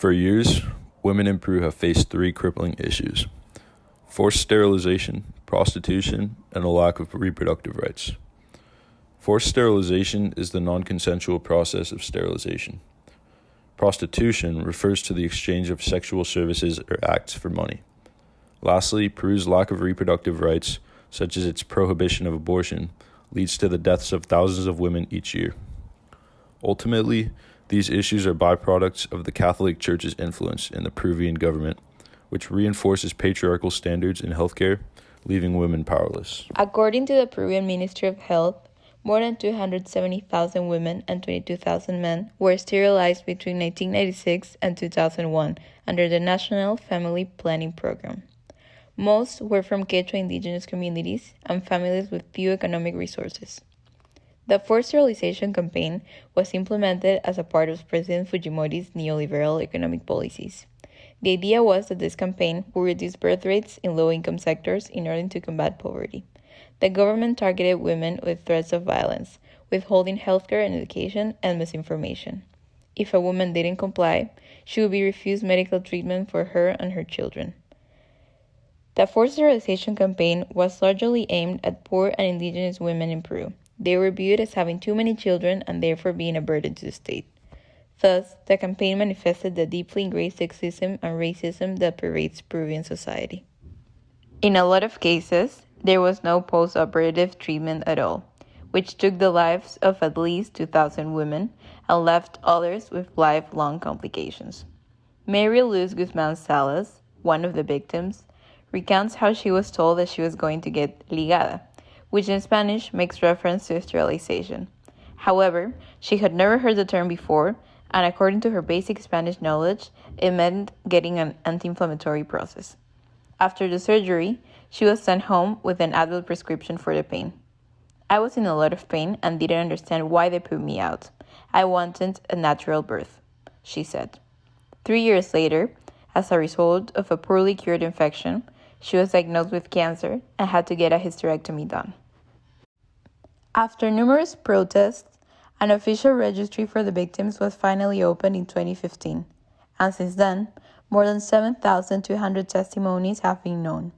For years, women in Peru have faced three crippling issues: forced sterilization, prostitution, and a lack of reproductive rights. Forced sterilization is the non-consensual process of sterilization. Prostitution refers to the exchange of sexual services or acts for money. Lastly, Peru's lack of reproductive rights, such as its prohibition of abortion, leads to the deaths of thousands of women each year. Ultimately, these issues are byproducts of the Catholic Church's influence in the Peruvian government, which reinforces patriarchal standards in healthcare, leaving women powerless. According to the Peruvian Ministry of Health, more than 270,000 women and 22,000 men were sterilized between 1996 and 2001 under the National Family Planning Program. Most were from Quechua indigenous communities and families with few economic resources. The forced sterilization campaign was implemented as a part of President Fujimori's neoliberal economic policies. The idea was that this campaign would reduce birth rates in low-income sectors in order to combat poverty. The government targeted women with threats of violence, withholding healthcare and education, and misinformation. If a woman didn't comply, she would be refused medical treatment for her and her children. The forced sterilization campaign was largely aimed at poor and indigenous women in Peru. They were viewed as having too many children and therefore being a burden to the state. Thus, the campaign manifested the deeply ingrained sexism and racism that pervades Peruvian society. In a lot of cases, there was no post-operative treatment at all, which took the lives of at least 2,000 women and left others with lifelong complications. Mary Luz Guzman Salas, one of the victims, recounts how she was told that she was going to get ligada, which in Spanish makes reference to sterilization. However, she had never heard the term before, and according to her basic Spanish knowledge, it meant getting an anti-inflammatory process. After the surgery, she was sent home with an Advil prescription for the pain. I was in a lot of pain and didn't understand why they put me out. I wanted a natural birth, she said. 3 years later, as a result of a poorly cured infection, she was diagnosed with cancer and had to get a hysterectomy done. After numerous protests, an official registry for the victims was finally opened in 2015, and since then, more than 7,200 testimonies have been known.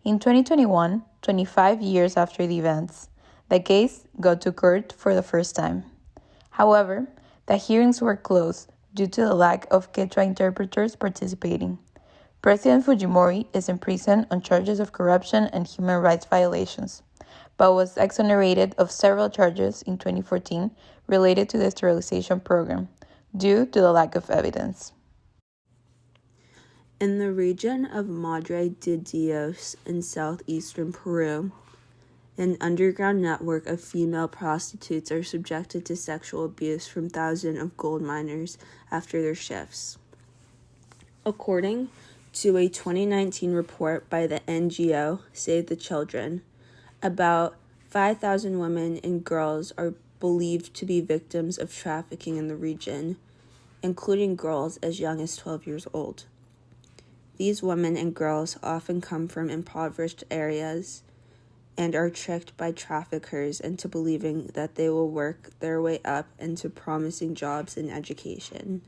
In 2021, 25 years after the events, the case got to court for the first time. However, the hearings were closed due to the lack of Quechua interpreters participating. President Fujimori is in prison on charges of corruption and human rights violations, but was exonerated of several charges in 2014 related to the sterilization program due to the lack of evidence. In the region of Madre de Dios in southeastern Peru, an underground network of female prostitutes are subjected to sexual abuse from thousands of gold miners after their shifts. According to a 2019 report by the NGO Save the Children, about 5,000 women and girls are believed to be victims of trafficking in the region, including girls as young as 12 years old. These women and girls often come from impoverished areas and are tricked by traffickers into believing that they will work their way up into promising jobs and education.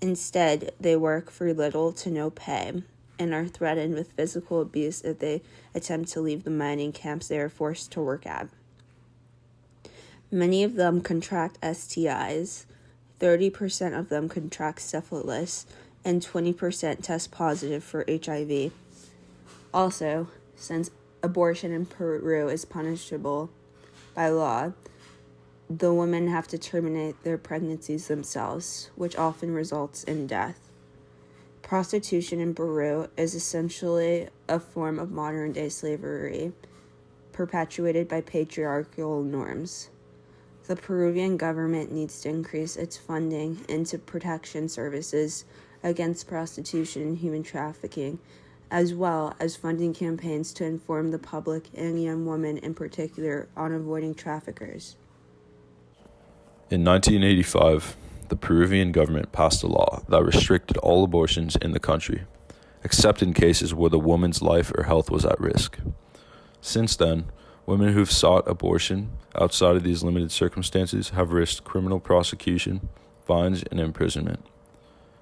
Instead, they work for little to no pay and are threatened with physical abuse if they attempt to leave the mining camps they are forced to work at. Many of them contract STIs, 30% of them contract syphilis, and 20% test positive for HIV. Also, since abortion in Peru is punishable by law, the women have to terminate their pregnancies themselves, which often results in death. Prostitution in Peru is essentially a form of modern-day slavery, perpetuated by patriarchal norms. The Peruvian government needs to increase its funding into protection services against prostitution and human trafficking, as well as funding campaigns to inform the public and young women in particular on avoiding traffickers. In 1985, the Peruvian government passed a law that restricted all abortions in the country, except in cases where the woman's life or health was at risk. Since then, women who've sought abortion outside of these limited circumstances have risked criminal prosecution, fines, and imprisonment.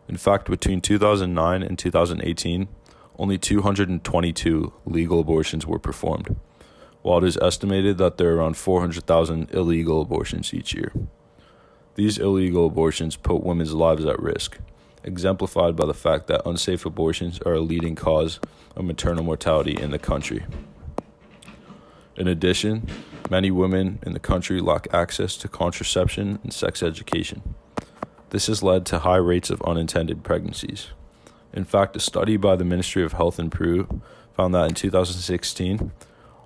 In fact, between 2009 and 2018, only 222 legal abortions were performed, while it is estimated that there are around 400,000 illegal abortions each year. These illegal abortions put women's lives at risk, exemplified by the fact that unsafe abortions are a leading cause of maternal mortality in the country. In addition, many women in the country lack access to contraception and sex education. This has led to high rates of unintended pregnancies. In fact, a study by the Ministry of Health in Peru found that in 2016,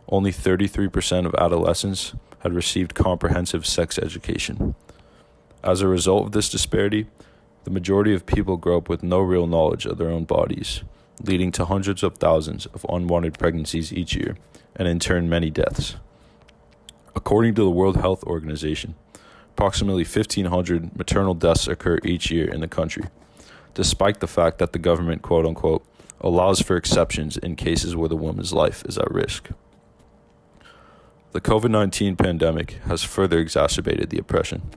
only 33% of adolescents had received comprehensive sex education. As a result of this disparity, the majority of people grow up with no real knowledge of their own bodies, leading to hundreds of thousands of unwanted pregnancies each year, and in turn many deaths. According to the World Health Organization, approximately 1,500 maternal deaths occur each year in the country, despite the fact that the government, quote-unquote, allows for exceptions in cases where the woman's life is at risk. The COVID-19 pandemic has further exacerbated the oppression,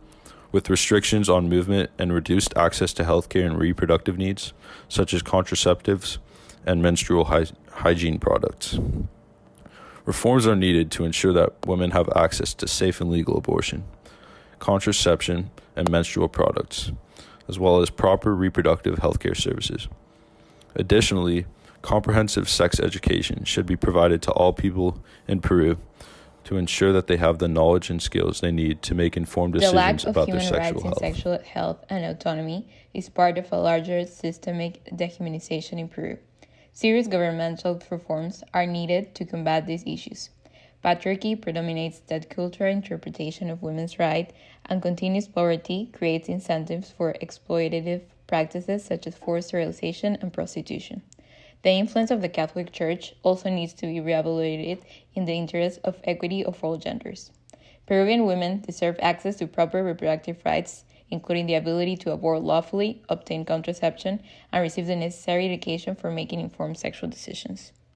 with restrictions on movement and reduced access to healthcare and reproductive needs, such as contraceptives and menstrual hygiene products. Reforms are needed to ensure that women have access to safe and legal abortion, contraception, and menstrual products, as well as proper reproductive healthcare services. Additionally, comprehensive sex education should be provided to all people in Peru to ensure that they have the knowledge and skills they need to make informed decisions about their sexual health. The lack of human rights in sexual health and autonomy is part of a larger systemic dehumanization in Peru. Serious governmental reforms are needed to combat these issues. Patriarchy predominates that cultural interpretation of women's rights, and continuous poverty creates incentives for exploitative practices such as forced sterilization and prostitution. The influence of the Catholic Church also needs to be reevaluated in the interest of equity of all genders. Peruvian women deserve access to proper reproductive rights, including the ability to abort lawfully, obtain contraception, and receive the necessary education for making informed sexual decisions.